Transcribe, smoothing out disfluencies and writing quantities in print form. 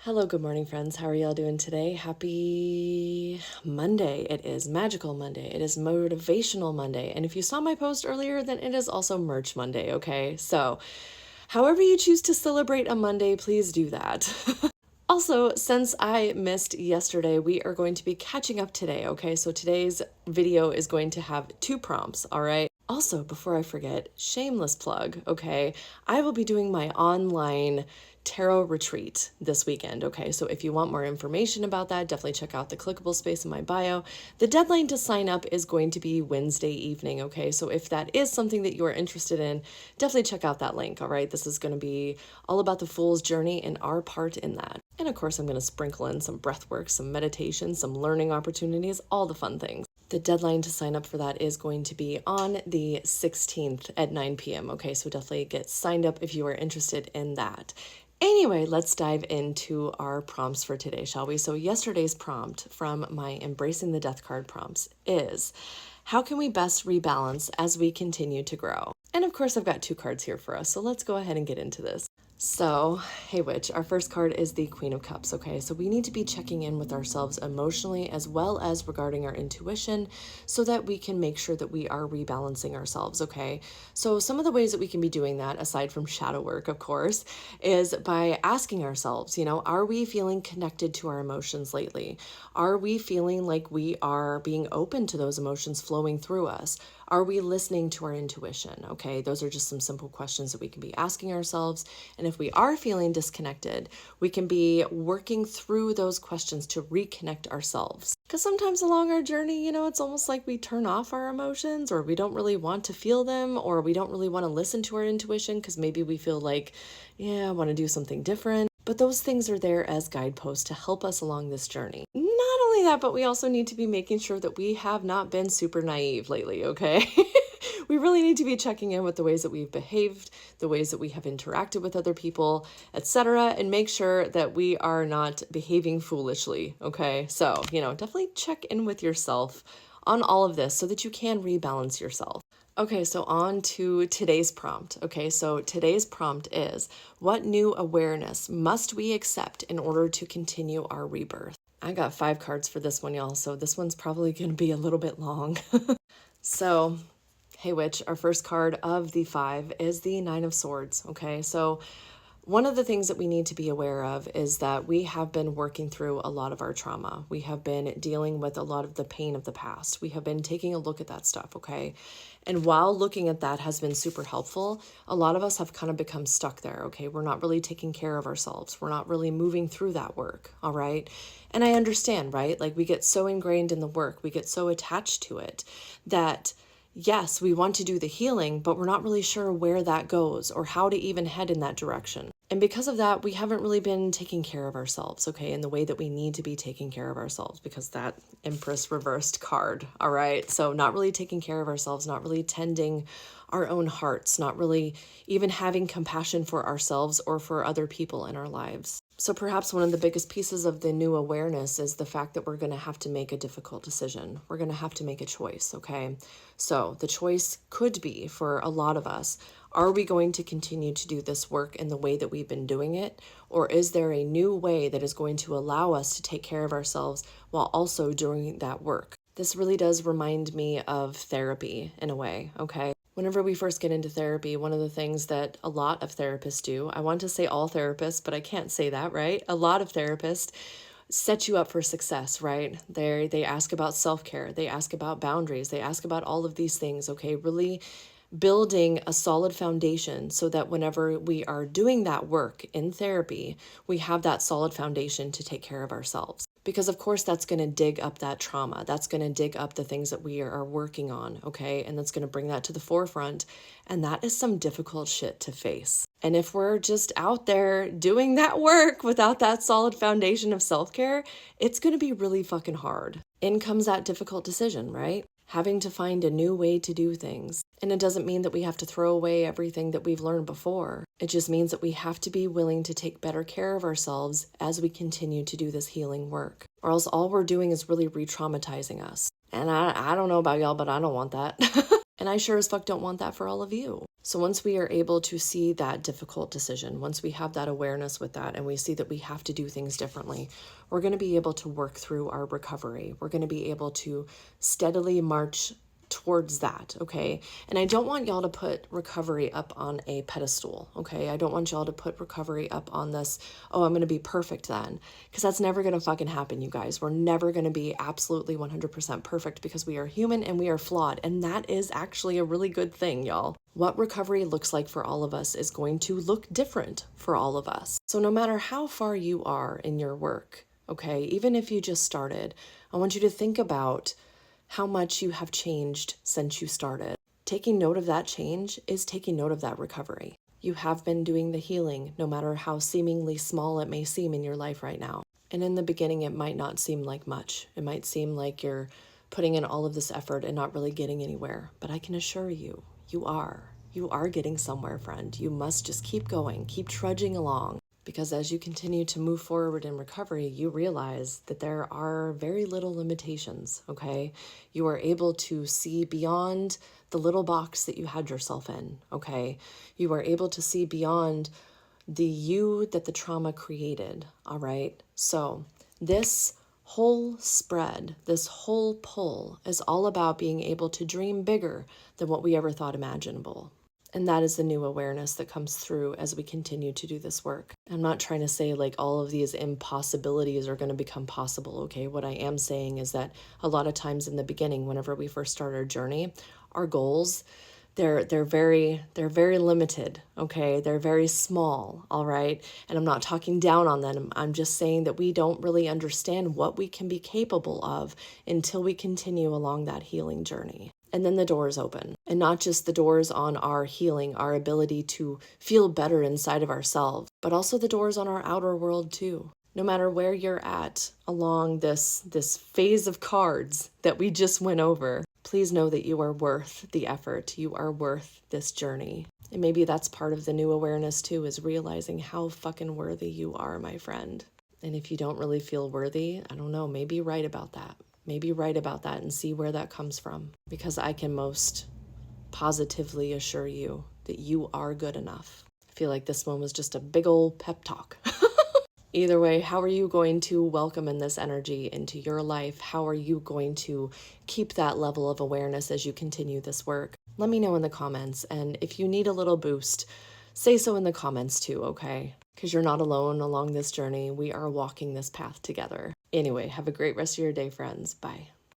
Hello, good morning, friends. How are y'all doing today? Happy Monday. It is Magical Monday. It is Motivational Monday. And if you saw my post earlier, then it is also Merch Monday, okay? So, however you choose to celebrate a Monday, please do that. Also, since I missed yesterday, we are going to be catching up today, okay? So today's video is going to have 2 prompts, all right? Also, before I forget, shameless plug, okay? I will be doing my online tarot retreat this weekend, okay? So if you want more information about that, definitely check out the clickable space in my bio. The deadline to sign up is going to be Wednesday evening, okay? So if that is something that you are interested in, definitely check out that link, all right? This is going to be all about the fool's journey and our part in that. And of course, I'm going to sprinkle in some breath work, some meditation, some learning opportunities, all the fun things. The deadline to sign up for that is going to be on the 16th at 9 p.m. Okay, so definitely get signed up if you are interested in that. Anyway, let's dive into our prompts for today, shall we? So yesterday's prompt from my Embracing the Death card prompts is, how can we best rebalance as we continue to grow? And of course, I've got 2 cards here for us, so let's go ahead and get into this. So, hey witch, our first card is the Queen of Cups, okay? So we need to be checking in with ourselves emotionally as well as regarding our intuition so that we can make sure that we are rebalancing ourselves, okay? So some of the ways that we can be doing that, aside from shadow work, of course, is by asking ourselves, are we feeling connected to our emotions lately? Are we feeling like we are being open to those emotions flowing through us? Are we listening to our intuition? Okay, those are just some simple questions that we can be asking ourselves. And if we are feeling disconnected, we can be working through those questions to reconnect ourselves. Because sometimes along our journey, it's almost like we turn off our emotions, or we don't really want to feel them, or we don't really want to listen to our intuition because maybe we feel like, yeah, I want to do something different. But those things are there as guideposts to help us along this journey. Not only that, but we also need to be making sure that we have not been super naive lately, okay? We really need to be checking in with the ways that we've behaved, the ways that we have interacted with other people, etc., and make sure that we are not behaving foolishly, okay? So, definitely check in with yourself on all of this so that you can rebalance yourself. Okay, so on to today's prompt. Okay, so today's prompt is, what new awareness must we accept in order to continue our rebirth? I got 5 cards for this one, y'all, so this one's probably going to be a little bit long. So, hey witch, our first card of the 5 is the 9 of Swords, okay? So one of the things that we need to be aware of is that we have been working through a lot of our trauma. We have been dealing with a lot of the pain of the past. We have been taking a look at that stuff, okay? And while looking at that has been super helpful, a lot of us have kind of become stuck there, okay? We're not really taking care of ourselves. We're not really moving through that work, all right? And I understand, right? Like we get so ingrained in the work, we get so attached to it that yes, we want to do the healing, but we're not really sure where that goes or how to even head in that direction. And because of that, we haven't really been taking care of ourselves, okay, in the way that we need to be taking care of ourselves, because that Empress reversed card, all right? So not really taking care of ourselves, not really tending our own hearts, not really even having compassion for ourselves or for other people in our lives. So perhaps one of the biggest pieces of the new awareness is the fact that we're going to have to make a difficult decision. We're going to have to make a choice, okay? So the choice could be, for a lot of us, are we going to continue to do this work in the way that we've been doing it? Or is there a new way that is going to allow us to take care of ourselves while also doing that work? This really does remind me of therapy in a way, okay? Whenever we first get into therapy, one of the things that a lot of therapists do, I want to say all therapists, but I can't say that, right? A lot of therapists set you up for success, right? They ask about self-care, they ask about boundaries, they ask about all of these things, okay? Really building a solid foundation so that whenever we are doing that work in therapy, we have that solid foundation to take care of ourselves. Because of course that's going to dig up that trauma. That's going to dig up the things that we are working on, okay? And that's going to bring that to the forefront. And that is some difficult shit to face. And if we're just out there doing that work without that solid foundation of self-care, it's going to be really fucking hard. In comes that difficult decision, right? Having to find a new way to do things. And it doesn't mean that we have to throw away everything that we've learned before. It just means that we have to be willing to take better care of ourselves as we continue to do this healing work. Or else all we're doing is really re-traumatizing us. And I don't know about y'all, but I don't want that. And I sure as fuck don't want that for all of you. So once we are able to see that difficult decision, once we have that awareness with that and we see that we have to do things differently, we're going to be able to work through our recovery. We're going to be able to steadily march towards that, okay? And I don't want y'all to put recovery up on a pedestal, okay? I don't want y'all to put recovery up on this, oh, I'm going to be perfect then, because that's never going to fucking happen, you guys. We're never going to be absolutely 100% perfect because we are human and we are flawed, and that is actually a really good thing, y'all. What recovery looks like for all of us is going to look different for all of us. So no matter how far you are in your work, okay, even if you just started, I want you to think about how much you have changed since you started. Taking note of that change is taking note of that recovery. You have been doing the healing, no matter how seemingly small it may seem in your life right now. And in the beginning, it might not seem like much. It might seem like you're putting in all of this effort and not really getting anywhere. But I can assure you, you are. You are getting somewhere, friend. You must just keep going, keep trudging along. Because as you continue to move forward in recovery, you realize that there are very little limitations, okay? You are able to see beyond the little box that you had yourself in, okay? You are able to see beyond the you that the trauma created, all right? So this whole spread, this whole pull is all about being able to dream bigger than what we ever thought imaginable. And that is the new awareness that comes through as we continue to do this work. I'm not trying to say like all of these impossibilities are going to become possible, okay? What I am saying is that a lot of times in the beginning, whenever we first start our journey, our goals, they're very limited, okay? They're very small, all right? And I'm not talking down on them. I'm just saying that we don't really understand what we can be capable of until we continue along that healing journey. And then the doors open, and not just the doors on our healing, our ability to feel better inside of ourselves, but also the doors on our outer world too. No matter where you're at along this phase of cards that we just went over, please know that you are worth the effort. You are worth this journey. And maybe that's part of the new awareness too, is realizing how fucking worthy you are, my friend. And if you don't really feel worthy, I don't know, maybe write about that. Maybe write about that and see where that comes from. Because I can most positively assure you that you are good enough. I feel like this one was just a big old pep talk. Either way, how are you going to welcome in this energy into your life? How are you going to keep that level of awareness as you continue this work? Let me know in the comments. And if you need a little boost, say so in the comments too, okay? Because you're not alone along this journey. We are walking this path together. Anyway, have a great rest of your day, friends. Bye.